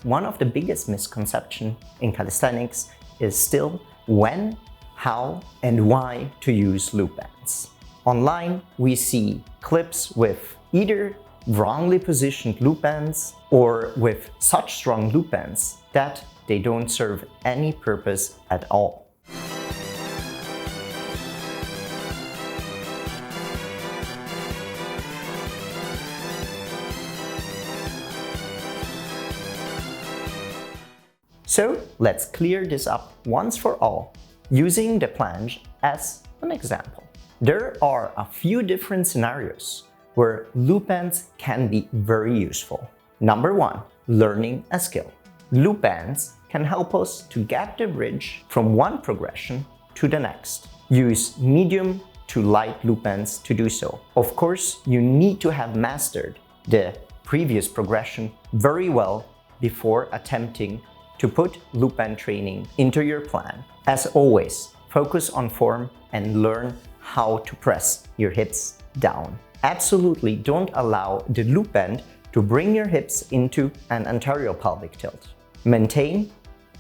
one of the biggest misconceptions in calisthenics is still when, how, and why to use loop bands. Online, we see clips with either wrongly positioned loop bands or with such strong loop bands that they don't serve any purpose at all. So let's clear this up once for all, using the planche as an example. There are a few different scenarios where loop bands can be very useful. Number one, learning a skill. Loop bands can help us to get the bridge from one progression to the next. Use medium to light loop bands to do so. Of course, you need to have mastered the previous progression very well before attempting to put loop band training into your plan. As always, focus on form and learn how to press your hips down. Absolutely don't allow the loop band to bring your hips into an anterior pelvic tilt. Maintain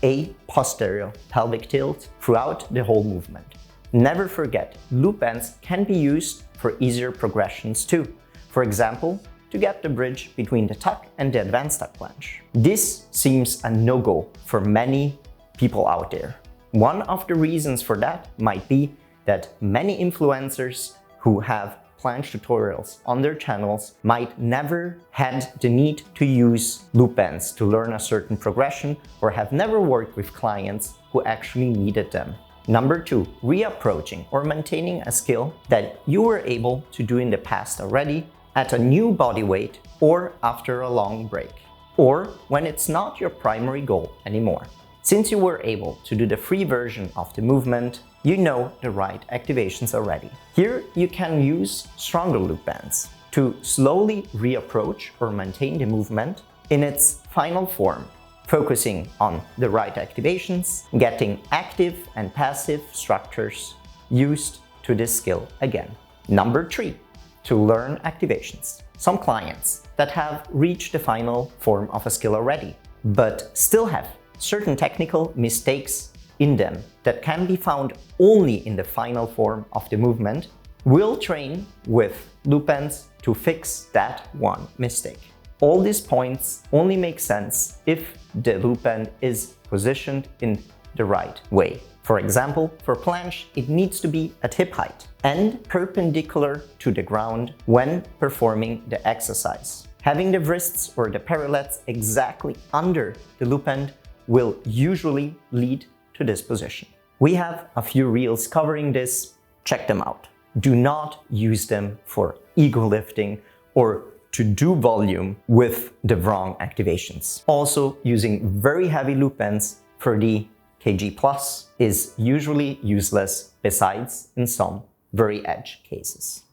a posterior pelvic tilt throughout the whole movement. Never forget, loop bands can be used for easier progressions too. For example, to get the bridge between the tuck and the advanced tuck planche. This seems a no-go for many people out there. One of the reasons for that might be that many influencers who have planche tutorials on their channels might never had the need to use loop bands to learn a certain progression or have never worked with clients who actually needed them. Number two, reapproaching or maintaining a skill that you were able to do in the past already at a new body weight or after a long break, or when it's not your primary goal anymore. Since you were able to do the free version of the movement, you know the right activations already. Here you can use stronger loop bands to slowly reapproach or maintain the movement in its final form, focusing on the right activations, getting active and passive structures used to this skill again. Number three, to learn activations. Some clients that have reached the final form of a skill already, but still have certain technical mistakes in them that can be found only in the final form of the movement, will train with loop bands to fix that one mistake. All these points only make sense if the loop band is positioned in the right way. For example, for planche, it needs to be at hip height and perpendicular to the ground when performing the exercise. Having the wrists or the parallettes exactly under the loop band will usually lead to this position. We have a few reels covering this, check them out. Do not use them for ego lifting or to do volume with the wrong activations. Also, using very heavy loop bands for the kg plus is usually useless besides in some very edge cases.